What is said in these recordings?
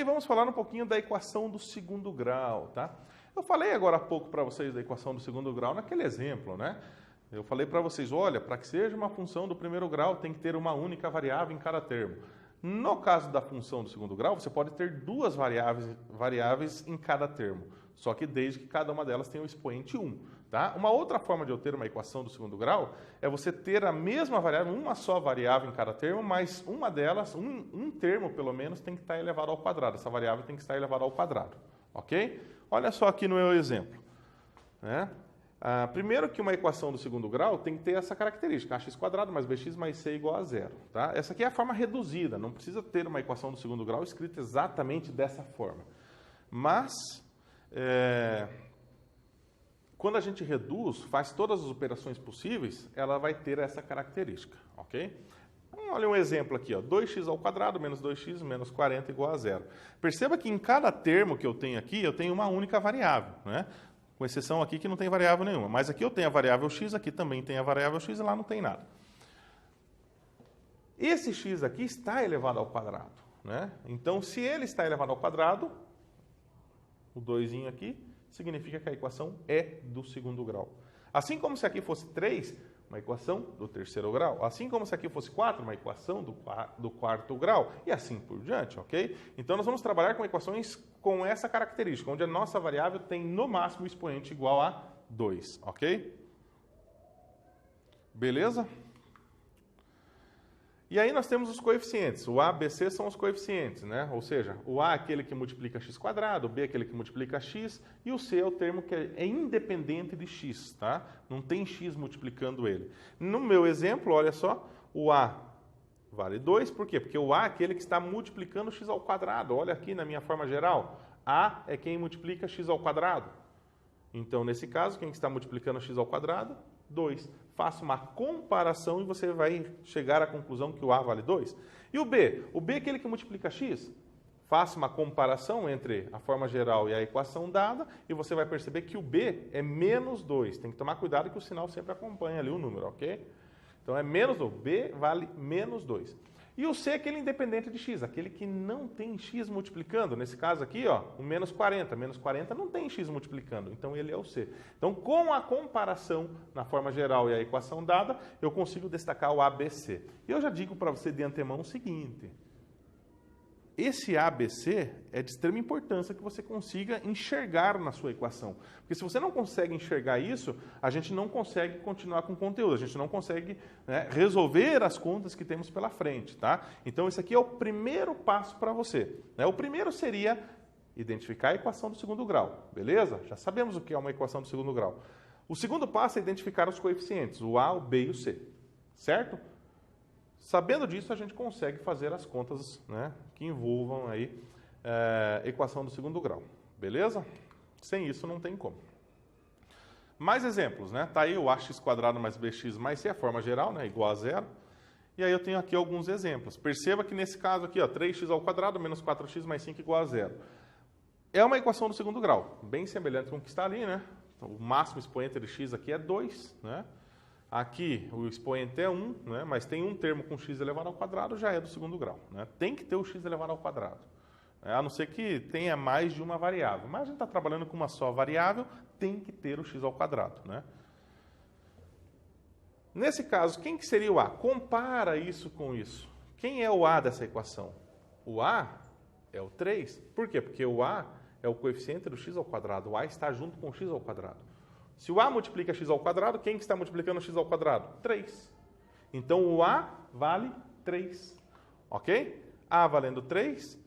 aí vamos falar um pouquinho da equação do segundo grau, tá? Eu falei agora há pouco para vocês da equação do segundo grau naquele exemplo, né? Eu falei para vocês, olha, para que seja uma função do primeiro grau, tem que ter uma única variável em cada termo. No caso da função do segundo grau, você pode ter duas variáveis em cada termo, só que desde que cada uma delas tenha o expoente 1. Tá? Uma outra forma de eu ter uma equação do segundo grau é você ter a mesma variável, uma só variável em cada termo, mas uma delas, um termo pelo menos, tem que estar elevado ao quadrado. Essa variável tem que estar elevada ao quadrado. Ok? Olha só aqui no meu exemplo. Né? Primeiro que uma equação do segundo grau tem que ter essa característica, ax² mais bx mais c igual a zero. Tá? Essa aqui é a forma reduzida, não precisa ter uma equação do segundo grau escrita exatamente dessa forma. Mas, quando a gente reduz, faz todas as operações possíveis, ela vai ter essa característica. Ok? Então, olha um exemplo aqui, ó, 2x² menos 2x menos 40 igual a zero. Perceba que em cada termo que eu tenho aqui, eu tenho uma única variável, né? Com exceção aqui que não tem variável nenhuma. Mas aqui eu tenho a variável x, aqui também tem a variável x e lá não tem nada. Esse x aqui está elevado ao quadrado. Né? Então, se ele está elevado ao quadrado, o 2 aqui, significa que a equação é do segundo grau. Assim como se aqui fosse 3, uma equação do terceiro grau. Assim como se aqui fosse 4, uma equação do quarto grau. E assim por diante, ok? Então, nós vamos trabalhar com equações com essa característica, onde a nossa variável tem, no máximo, expoente igual a 2, ok? Beleza? E aí nós temos os coeficientes. O A, B, C são os coeficientes, né? Ou seja, o A é aquele que multiplica x², o B é aquele que multiplica x, e o C é o termo que é independente de x, tá? Não tem x multiplicando ele. No meu exemplo, olha só, o A vale 2, por quê? Porque o A é aquele que está multiplicando x ao quadrado. Olha aqui na minha forma geral. A é quem multiplica x ao quadrado. Então, nesse caso, quem está multiplicando x ao quadrado? 2. Faça uma comparação e você vai chegar à conclusão que o A vale 2. E o B? O B é aquele que multiplica x. Faça uma comparação entre a forma geral e a equação dada e você vai perceber que o B é menos 2. Tem que tomar cuidado que o sinal sempre acompanha ali o número, ok? Então é menos 2. B vale menos 2. E o C é aquele independente de x, aquele que não tem x multiplicando. Nesse caso aqui, ó, o menos 40. Menos 40 não tem x multiplicando, então ele é o C. Então, com a comparação na forma geral e a equação dada, eu consigo destacar o ABC. E eu já digo para você de antemão o seguinte: esse ABC é de extrema importância que você consiga enxergar na sua equação. Porque se você não consegue enxergar isso, a gente não consegue continuar com o conteúdo, a gente não consegue, né, resolver as contas que temos pela frente, tá? Então, esse aqui é o primeiro passo para você. Né? O primeiro seria identificar a equação do segundo grau, beleza? Já sabemos o que é uma equação do segundo grau. O segundo passo é identificar os coeficientes, o A, o B e o C, certo? Sabendo disso, a gente consegue fazer as contas, né, que envolvam aí equação do segundo grau, beleza? Sem isso não tem como. Mais exemplos, né? Tá aí o ax² mais bx mais c, a forma geral, né, igual a zero. E aí eu tenho aqui alguns exemplos. Perceba que nesse caso aqui, ó, 3x² menos 4x mais 5 igual a zero. É uma equação do segundo grau, bem semelhante com o que está ali, né? Então, o máximo expoente de x aqui é 2, né? Aqui o expoente é 1, né? Mas tem um termo com x elevado ao quadrado, já é do segundo grau. Né? Tem que ter o x elevado ao quadrado. A não ser que tenha mais de uma variável. Mas a gente está trabalhando com uma só variável, tem que ter o x ao quadrado. Né? Nesse caso, quem que seria o A? Compara isso com isso. Quem é o A dessa equação? O A é o 3. Por quê? Porque o A é o coeficiente do x ao quadrado. O A está junto com o x ao quadrado. Se o A multiplica x ao quadrado, quem que está multiplicando x ao quadrado? 3. Então, o A vale 3. Ok? A valendo 3,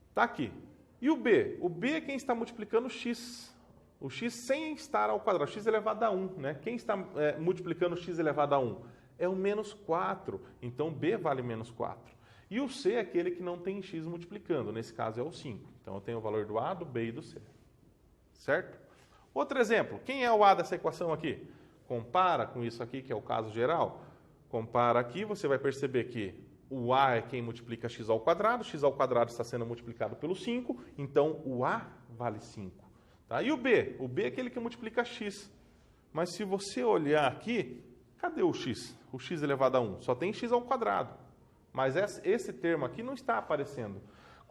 está aqui. E o B? O B é quem está multiplicando x. O x sem estar ao quadrado. X elevado a 1. Né? Quem está multiplicando x elevado a 1? É o menos 4. Então, B vale menos 4. E o C é aquele que não tem x multiplicando. Nesse caso, é o 5. Então, eu tenho o valor do A, do B e do C. Certo? Outro exemplo, quem é o A dessa equação aqui? Compara com isso aqui, que é o caso geral. Compara aqui, você vai perceber que o A é quem multiplica x ao quadrado está sendo multiplicado pelo 5, então o A vale 5. Tá? E o B? O B é aquele que multiplica x. Mas se você olhar aqui, cadê o x? O x elevado a 1? Só tem x ao quadrado. Mas esse termo aqui não está aparecendo.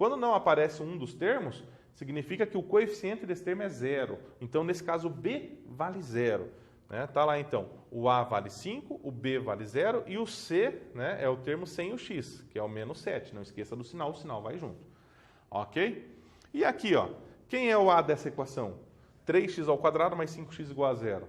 Quando não aparece um dos termos, significa que o coeficiente desse termo é zero. Então, nesse caso, o B vale zero. Tá lá, então, o A vale 5, o B vale zero e o C, né, é o termo sem o x, que é o menos 7. Não esqueça do sinal, o sinal vai junto. Ok? E aqui, ó, quem é o A dessa equação? 3x ao quadrado mais 5x igual a zero.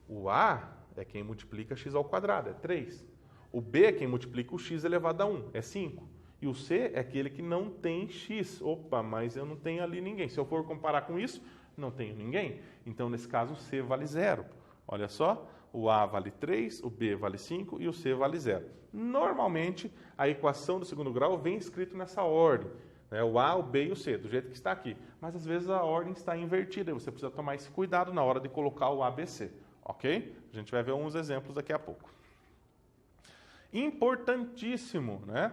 O A é quem multiplica x ao quadrado, é 3. O B é quem multiplica o x elevado a 1, é 5. E o C é aquele que não tem x. Opa, mas eu não tenho ali ninguém. Se eu for comparar com isso, não tenho ninguém. Então, nesse caso, o C vale zero. Olha só, o A vale 3, o B vale 5 e o C vale 0. Normalmente, a equação do segundo grau vem escrito nessa ordem. O A, o B e o C, do jeito que está aqui. Mas, às vezes, a ordem está invertida e você precisa tomar esse cuidado na hora de colocar o ABC. Ok? A gente vai ver uns exemplos daqui a pouco. Importantíssimo, né?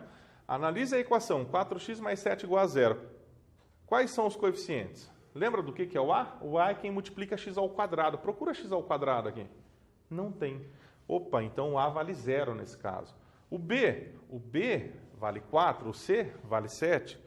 Analise a equação 4x mais 7 igual a 0. Quais são os coeficientes? Lembra do que é o A? O A é quem multiplica x ao quadrado. Procura x ao quadrado aqui. Não tem. Opa, então o A vale 0 nesse caso. O B vale 4, o C vale 7.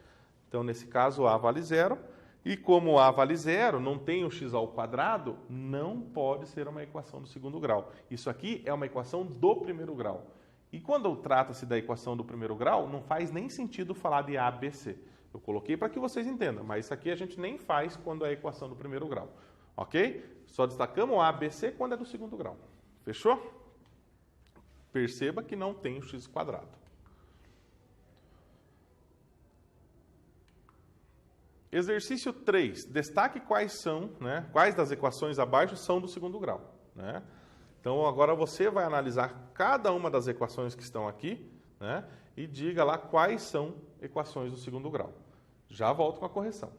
Então, nesse caso, o A vale 0. E como o A vale 0, não tem o x ao quadrado, não pode ser uma equação do segundo grau. Isso aqui é uma equação do primeiro grau. E quando trata-se da equação do primeiro grau, não faz nem sentido falar de ABC. Eu coloquei para que vocês entendam, mas isso aqui a gente nem faz quando é a equação do primeiro grau. Ok? Só destacamos o ABC quando é do segundo grau. Fechou? Perceba que não tem o x quadrado. Exercício 3. Destaque quais são, quais das equações abaixo são do segundo grau. Então, agora você vai analisar cada uma das equações que estão aqui, e diga lá quais são equações do segundo grau. Já volto com a correção.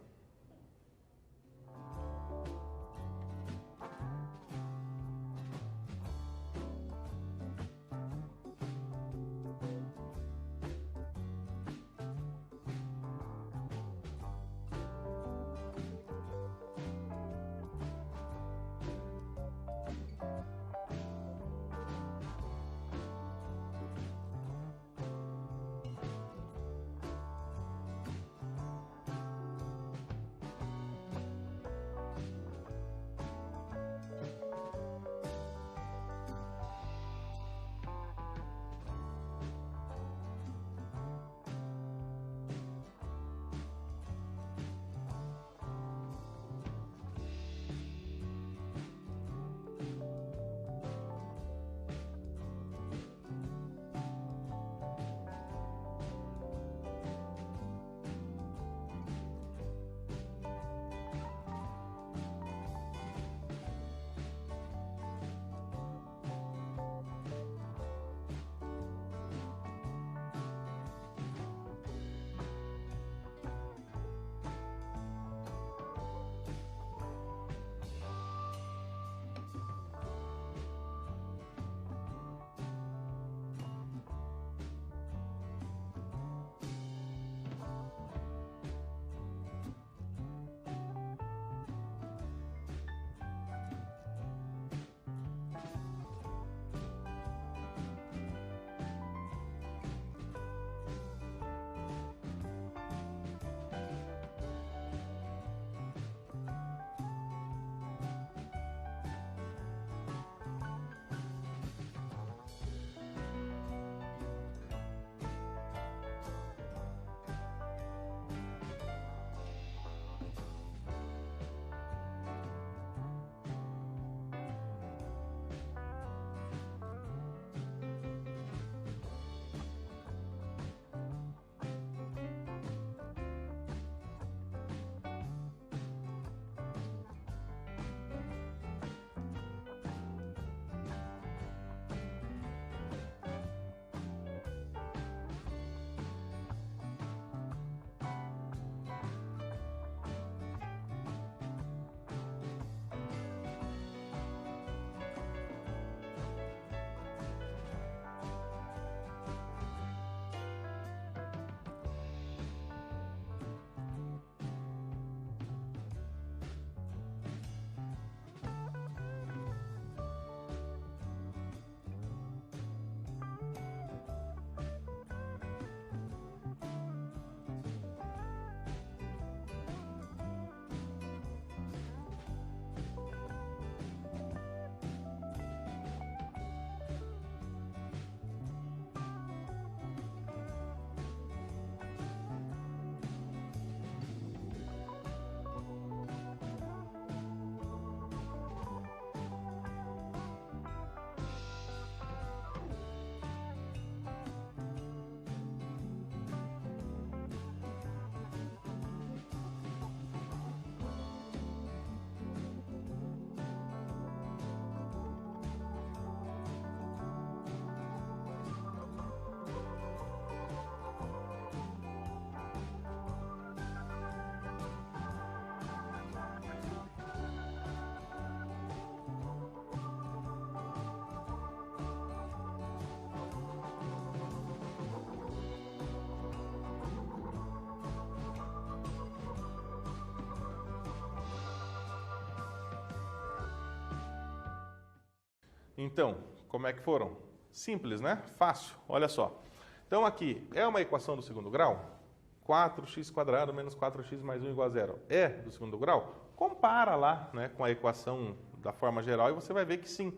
Então, como é que foram? Simples, né? Fácil, olha só. Então aqui, é uma equação do segundo grau? 4x² menos 4x mais 1 igual a 0. É do segundo grau? Compara lá, né, com a equação da forma geral e você vai ver que sim,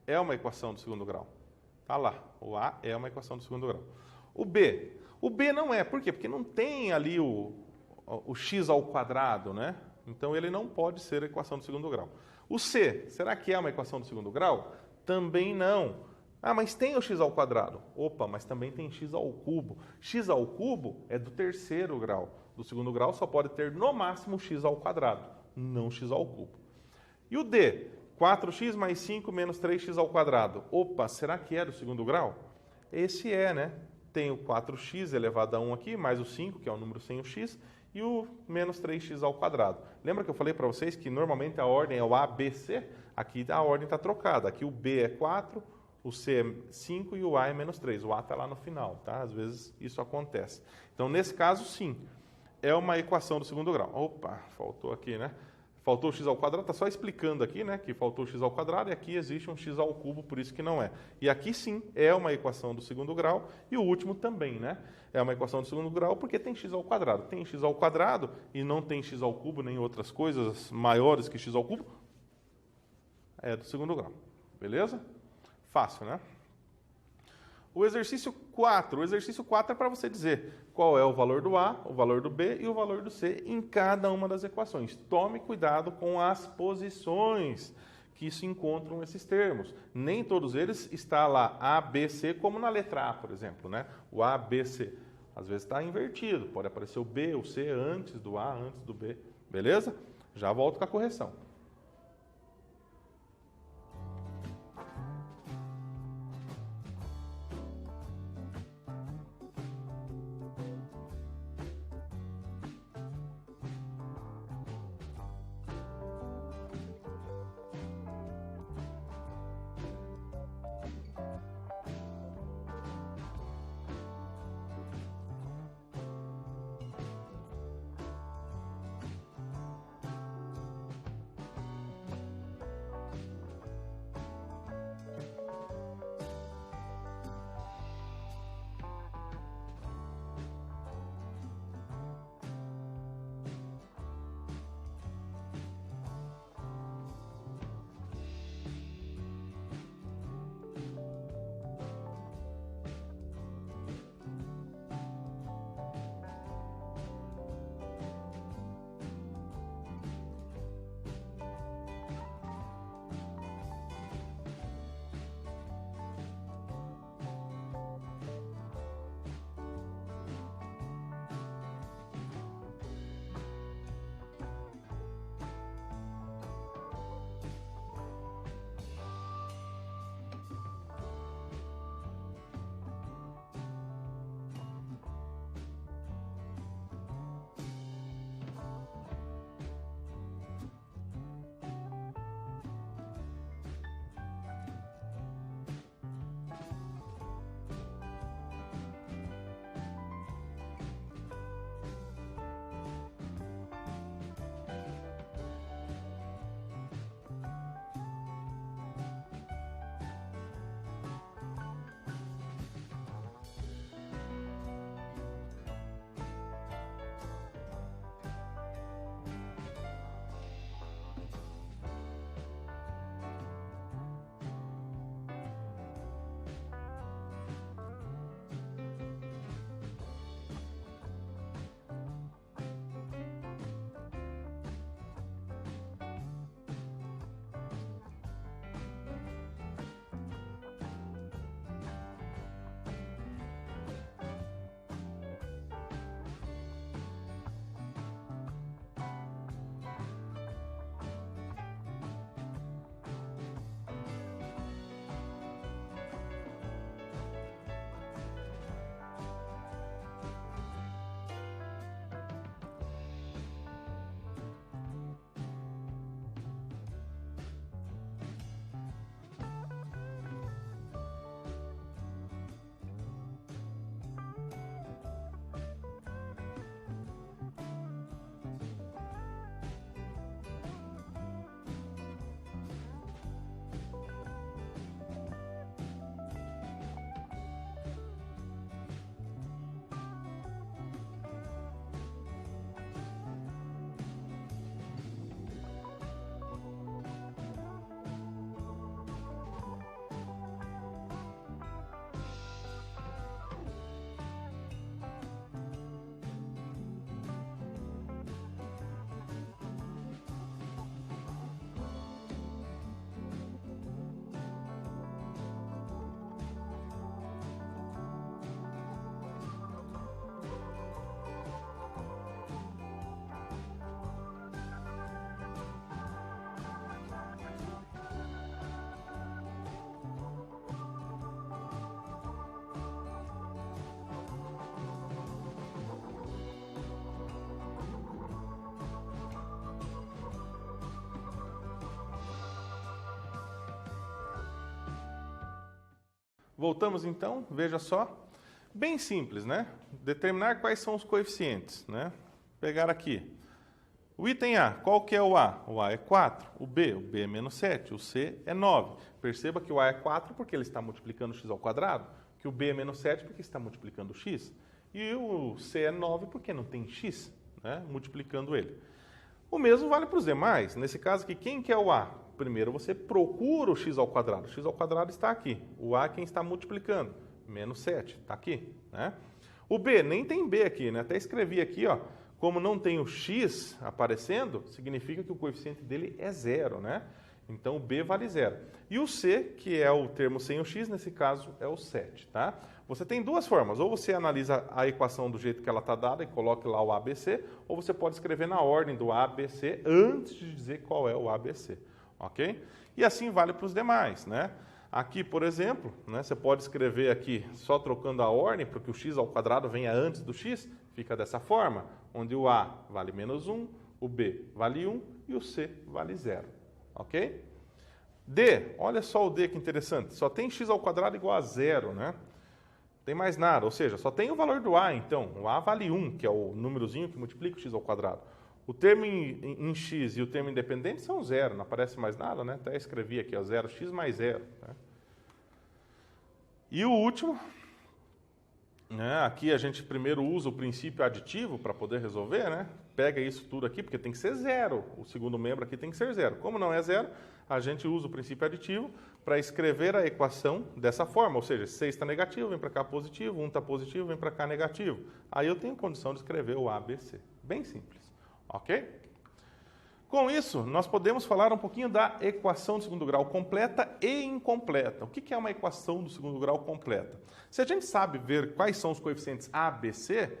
é uma equação do segundo grau. Tá lá, o A é uma equação do segundo grau. O B não é, por quê? Porque não tem ali o x ao quadrado, né? Então ele não pode ser a equação do segundo grau. O C, será que é uma equação do segundo grau? Também não. Ah, mas tem o x ao quadrado. Opa, mas também tem x ao cubo. X ao cubo é do terceiro grau. Do segundo grau só pode ter no máximo x ao quadrado, não x ao cubo. E o D, 4x mais 5 menos 3x ao quadrado. Opa, será que é do segundo grau? Esse é, né? Tem o 4x elevado a 1 aqui, mais o 5, que é o número sem o x, e o menos 3x ao quadrado. Lembra que eu falei para vocês que normalmente a ordem é o A, B, C? Aqui a ordem está trocada. Aqui o B é 4, o C é 5 e o A é menos 3. O A está lá no final, tá? Às vezes isso acontece. Então, nesse caso, sim, é uma equação do segundo grau. Opa, faltou aqui, né? Faltou o x ao quadrado, está só explicando aqui, né, que faltou o x ao quadrado e aqui existe um x ao cubo, por isso que não é. E aqui sim, é uma equação do segundo grau e o último também, né? É uma equação do segundo grau porque tem x ao quadrado. Tem x ao quadrado e não tem x ao cubo nem outras coisas maiores que x ao cubo, é do segundo grau. Beleza? Fácil, né? O exercício 4. O exercício 4 é para você dizer qual é o valor do A, o valor do B e o valor do C em cada uma das equações. Tome cuidado com as posições que se encontram esses termos. Nem todos eles está lá A, B, C, como na letra A, por exemplo, né? O A, B, C. Às vezes está invertido. Pode aparecer o B, o C antes do A, antes do B. Beleza? Já volto com a correção. Voltamos então, veja só. Bem simples, né? Determinar quais são os coeficientes, né? Pegar aqui. O item A, qual que é o A? O A é 4. O B é menos 7. O C é 9. Perceba que o A é 4 porque ele está multiplicando x ao quadrado, que o B é menos 7 porque está multiplicando x. E o C é 9 porque não tem x, né? Multiplicando ele. O mesmo vale para os demais. Nesse caso aqui, quem que é o A? Primeiro você procura o x ao quadrado. O x ao quadrado está aqui. O A é quem está multiplicando. Menos 7, está aqui, né? O B, nem tem B aqui, né? Até escrevi aqui, ó. Como não tem o x aparecendo, significa que o coeficiente dele é 0, né? Então o B vale 0. E o C, que é o termo sem o x, nesse caso é o 7, tá? Você tem duas formas. Ou você analisa a equação do jeito que ela está dada e coloque lá o ABC, ou você pode escrever na ordem do ABC antes de dizer qual é o ABC, ok? E assim vale para os demais, né? Aqui, por exemplo, né, você pode escrever aqui só trocando a ordem, porque o x ao quadrado venha antes do x, fica dessa forma, onde o A vale menos 1, o B vale 1 e o C vale 0. Ok? D, olha só o D que interessante, só tem x ao quadrado igual a 0, né? Não tem mais nada, ou seja, só tem o valor do A, então. O A vale 1, que é o númerozinho que multiplica o x ao quadrado. O termo em x e o termo independente são 0, não aparece mais nada, né? Até escrevi aqui, ó, 0x mais 0. Né? E o último, né? Aqui a gente primeiro usa o princípio aditivo para poder resolver, né? Pega isso tudo aqui, porque tem que ser 0. O segundo membro aqui tem que ser 0. Como não é 0, a gente usa o princípio aditivo para escrever a equação dessa forma. Ou seja, 6 está negativo, vem para cá positivo, 1 está positivo, vem para cá negativo. Aí eu tenho condição de escrever o ABC. Bem simples. Ok? Com isso, nós podemos falar um pouquinho da equação do segundo grau completa e incompleta. O que é uma equação do segundo grau completa? Se a gente sabe ver quais são os coeficientes A, B, C,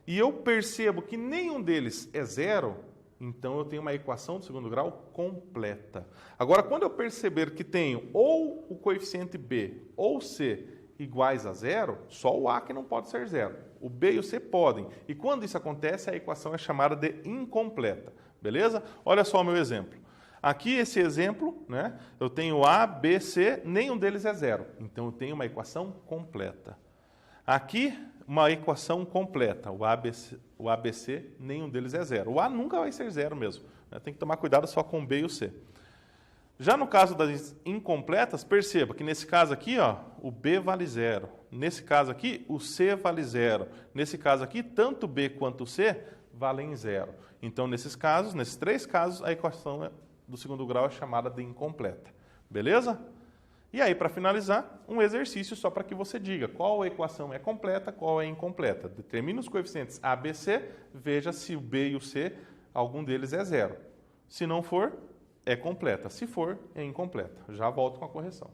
e eu percebo que nenhum deles é 0, então eu tenho uma equação do segundo grau completa. Agora, quando eu perceber que tenho ou o coeficiente B ou C iguais a 0, só o A que não pode ser 0. O B e o C podem. E quando isso acontece, a equação é chamada de incompleta. Beleza? Olha só o meu exemplo. Aqui, esse exemplo, né, eu tenho A, B, C, nenhum deles é 0. Então, eu tenho uma equação completa. Aqui, uma equação completa. O ABC, nenhum deles é 0. O A nunca vai ser 0 mesmo. Né? Tem que tomar cuidado só com o B e o C. Já no caso das incompletas, perceba que nesse caso aqui, ó, o B vale 0. Nesse caso aqui, o C vale 0. Nesse caso aqui, tanto o B quanto o C valem 0. Então, nesses casos, nesses três casos, a equação do segundo grau é chamada de incompleta. Beleza? E aí, para finalizar, um exercício só para que você diga qual equação é completa, qual é incompleta. Determine os coeficientes A, B, C, veja se o B e o C, algum deles é 0. Se não for, é completa. Se for, é incompleta. Já volto com a correção.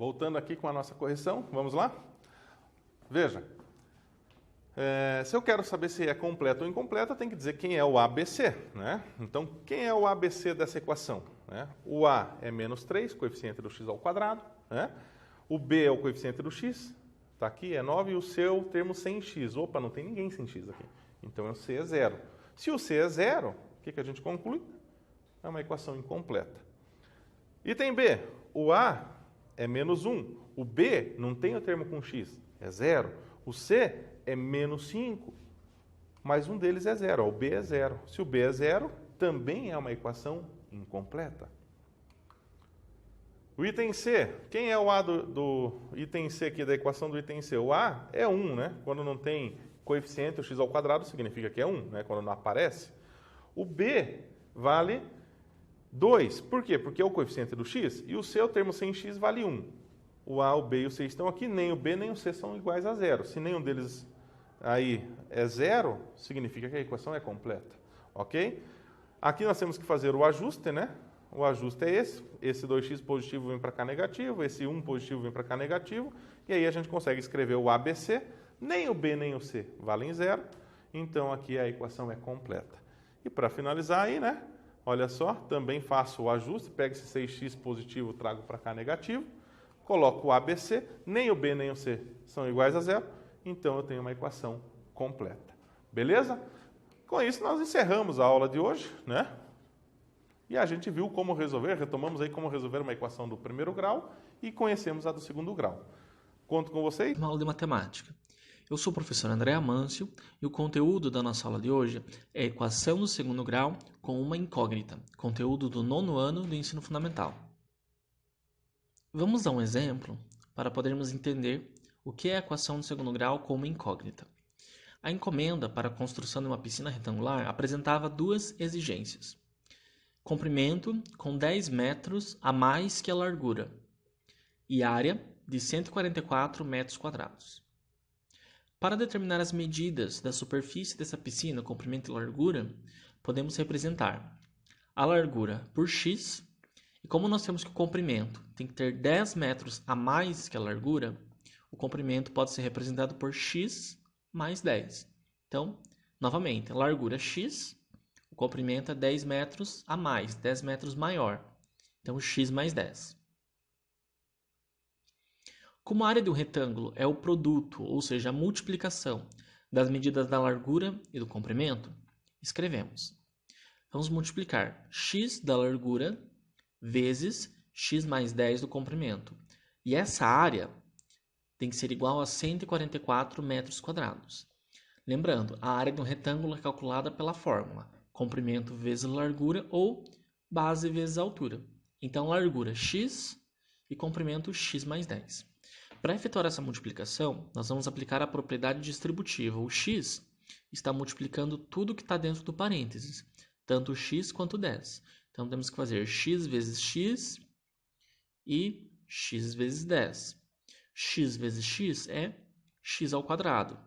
voltando aqui com a nossa correção, vamos lá? Veja, se eu quero saber se é completa ou incompleta, tem que dizer quem é o ABC, né? Então, quem é o ABC dessa equação? Né? O A é menos 3, coeficiente do x ao quadrado, né? O B é o coeficiente do x, está aqui, é 9, e o C é o termo sem x. Opa, não tem ninguém sem x aqui. Então, o C é 0. Se o C é 0, o que a gente conclui? É uma equação incompleta. Item B, o A é menos 1. O B não tem o termo com x, é 0. O C é menos 5, mas um deles é 0. O B é 0. Se o B é 0, também é uma equação incompleta. O item C, quem é o A do item C aqui, da equação do item C? O A é 1, né? Quando não tem coeficiente, o x ao quadrado significa que é 1, né? Quando não aparece. O B vale 2. Por quê? Porque é o coeficiente do x e o C, o termo sem x, vale 1. O A, o B e o C estão aqui, nem o B nem o C são iguais a 0. Se nenhum deles aí é 0, significa que a equação é completa. Ok? Aqui nós temos que fazer o ajuste, né? O ajuste é esse. Esse 2x positivo vem para cá negativo, esse 1 positivo vem para cá negativo, e aí a gente consegue escrever o ABC. Nem o B nem o C valem 0, então aqui a equação é completa. E para finalizar aí, né? Olha só, também faço o ajuste, pego esse 6x positivo, trago para cá negativo, coloco o ABC, nem o B nem o C são iguais a 0, então eu tenho uma equação completa. Beleza? Com isso nós encerramos a aula de hoje, né? E a gente viu como resolver, retomamos aí como resolver uma equação do primeiro grau e conhecemos a do segundo grau. Conto com vocês. Uma aula de matemática. Eu sou o professor André Amâncio e o conteúdo da nossa aula de hoje é equação do segundo grau com uma incógnita, conteúdo do 9º ano do ensino fundamental. Vamos dar um exemplo para podermos entender o que é a equação do segundo grau com uma incógnita. A encomenda para a construção de uma piscina retangular apresentava duas exigências. Comprimento com 10 metros a mais que a largura e área de 144 metros quadrados. Para determinar as medidas da superfície dessa piscina, comprimento e largura, podemos representar a largura por x, e como nós temos que o comprimento tem que ter 10 metros a mais que a largura, o comprimento pode ser representado por x mais 10. Então, novamente, a largura x, o comprimento é 10 metros a mais, 10 metros maior. Então, x mais 10. Como a área de um retângulo é o produto, ou seja, a multiplicação das medidas da largura e do comprimento, escrevemos. Vamos multiplicar x da largura vezes x mais 10 do comprimento. E essa área tem que ser igual a 144 metros quadrados. Lembrando, a área de um retângulo é calculada pela fórmula comprimento vezes largura ou base vezes altura. Então, largura x e comprimento x mais 10. Para efetuar essa multiplicação, nós vamos aplicar a propriedade distributiva. O x está multiplicando tudo que está dentro do parênteses, tanto x quanto 10. Então, temos que fazer x vezes x e x vezes 10. X vezes x é x ao quadrado.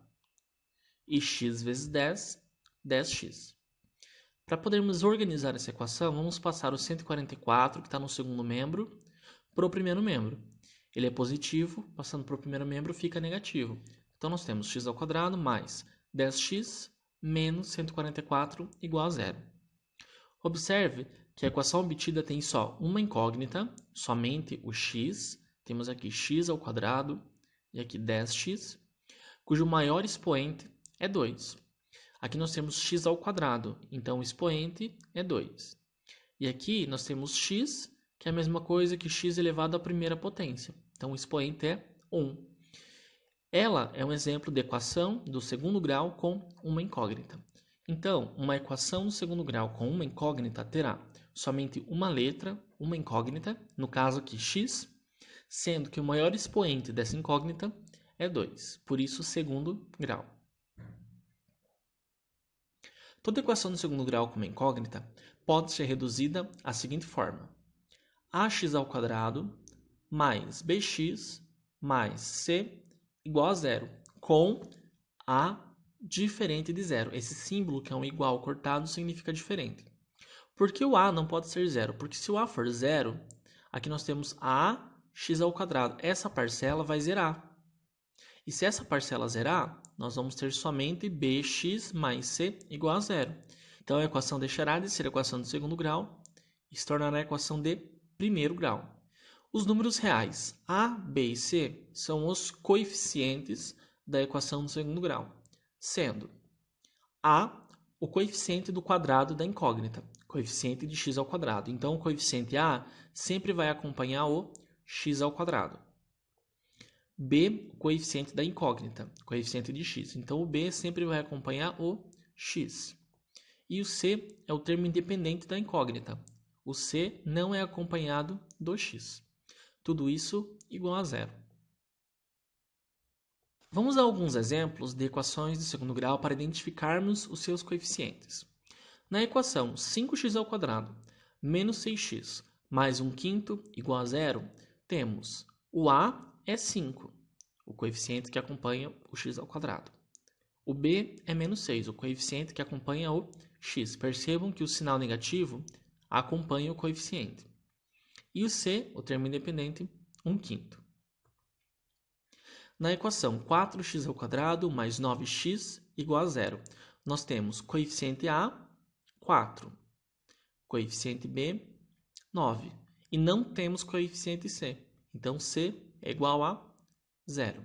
E x vezes 10, 10x. Para podermos organizar essa equação, vamos passar o 144, que está no segundo membro, para o primeiro membro. Ele é positivo, passando para o primeiro membro fica negativo. Então, nós temos x ao quadrado mais 10x menos 144 igual a 0. Observe que a equação obtida tem só uma incógnita, somente o x. Temos aqui x ao quadrado e aqui 10x, cujo maior expoente é 2. Aqui nós temos x ao quadrado, então o expoente é 2. E aqui nós temos x, que é a mesma coisa que x elevado à primeira potência. Então o expoente é 1. Ela é um exemplo de equação do segundo grau com uma incógnita. Então, uma equação do segundo grau com uma incógnita terá somente uma letra, uma incógnita, no caso aqui x, sendo que o maior expoente dessa incógnita é 2, por isso segundo grau. Toda equação do segundo grau com uma incógnita pode ser reduzida à seguinte forma: ax ao quadrado mais bx mais c igual a 0, com a diferente de 0. Esse símbolo, que é um igual cortado, significa diferente. Por que o a não pode ser 0? Porque se o a for 0, aqui nós temos a x ao quadrado. Essa parcela vai zerar. E se essa parcela zerar, nós vamos ter somente bx mais c igual a zero. Então, a equação deixará de ser a equação de segundo grau e se tornará a equação de primeiro grau. Os números reais a, b e c são os coeficientes da equação de segundo grau, sendo a o coeficiente do quadrado da incógnita, coeficiente de x ao quadrado. Então, o coeficiente a sempre vai acompanhar o x ao quadrado. B, o coeficiente da incógnita, coeficiente de x. Então, o b sempre vai acompanhar o x. E o c é o termo independente da incógnita. O c não é acompanhado do x. Tudo isso igual a zero. Vamos a alguns exemplos de equações de segundo grau para identificarmos os seus coeficientes. Na equação 5x ao quadrado menos 6x mais 1/5 igual a zero, temos o a é 5, o coeficiente que acompanha o x ao quadrado. O b é menos 6, o coeficiente que acompanha o x. Percebam que o sinal negativo acompanha o coeficiente. E o c, o termo independente, 1/5. Na equação 4x ao quadrado mais 9x igual a zero, nós temos coeficiente a, 4, coeficiente b, 9. E não temos coeficiente c, então c é igual a zero.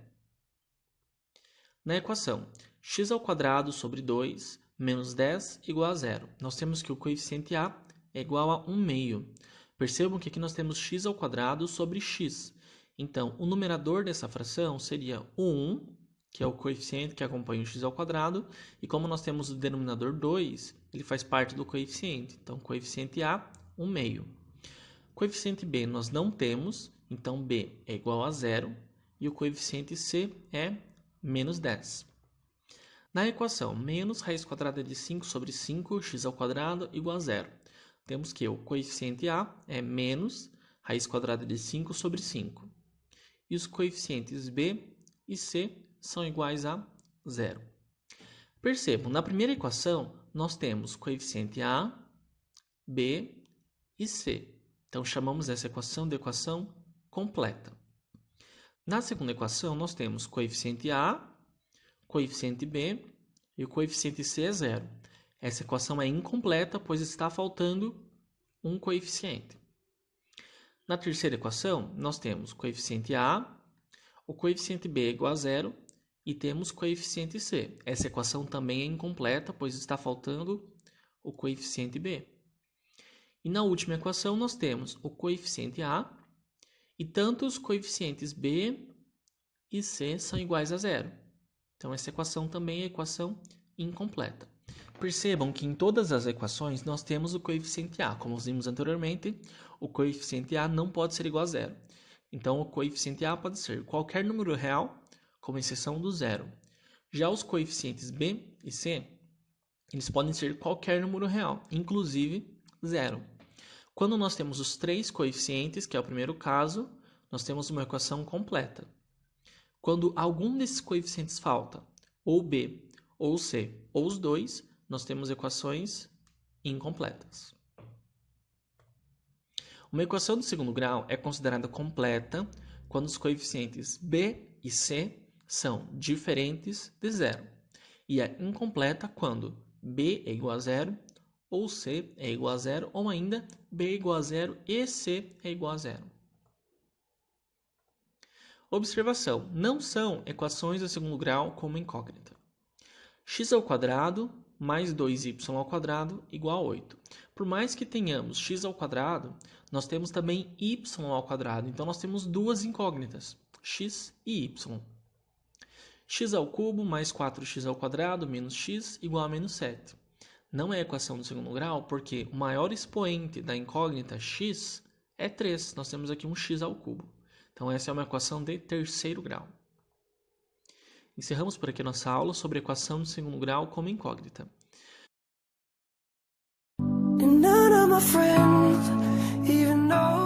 Na equação x ao quadrado sobre 2 menos 10 igual a zero, nós temos que o coeficiente a é igual a 1/2. Percebam que aqui nós temos x ao quadrado sobre x. Então, o numerador dessa fração seria o 1, que é o coeficiente que acompanha o x ao quadrado, e como nós temos o denominador 2, ele faz parte do coeficiente. Então, coeficiente a, 1/2. Coeficiente b nós não temos, então b é igual a zero, e o coeficiente c é menos 10. Na equação menos raiz quadrada de 5 sobre 5, x ao quadrado igual a zero, temos que o coeficiente a é menos raiz quadrada de 5 sobre 5. E os coeficientes b e c são iguais a zero. Percebam, na primeira equação, nós temos coeficiente a, b e c. Então, chamamos essa equação de equação completa. Na segunda equação, nós temos coeficiente a, coeficiente b e o coeficiente c é zero. Essa equação é incompleta, pois está faltando um coeficiente. Na terceira equação, nós temos coeficiente a, o coeficiente b é igual a zero e temos coeficiente c. Essa equação também é incompleta, pois está faltando o coeficiente b. E na última equação, nós temos o coeficiente a e tanto os coeficientes b e c são iguais a zero. Então, essa equação também é equação incompleta. Percebam que em todas as equações nós temos o coeficiente a. Como vimos anteriormente, o coeficiente a não pode ser igual a zero. Então, o coeficiente a pode ser qualquer número real, com exceção do zero. Já os coeficientes b e c, eles podem ser qualquer número real, inclusive zero. Quando nós temos os três coeficientes, que é o primeiro caso, nós temos uma equação completa. Quando algum desses coeficientes falta, ou b, ou c, ou os dois, nós temos equações incompletas. Uma equação de segundo grau é considerada completa quando os coeficientes b e c são diferentes de zero. E é incompleta quando b é igual a zero, ou c é igual a zero, ou ainda b é igual a zero e c é igual a zero. Observação: não são equações de segundo grau como incógnita. X ao quadrado mais 2y ao quadrado igual a 8. Por mais que tenhamos x ao quadrado, nós temos também y ao quadrado. Então, nós temos duas incógnitas, x e y. X ao cubo mais 4x ao quadrado menos x igual a menos 7. Não é equação do segundo grau porque o maior expoente da incógnita x é 3. Nós temos aqui um x ao cubo. Então, essa é uma equação de terceiro grau. Encerramos por aqui nossa aula sobre equação de segundo grau como incógnita. And none of my friends even know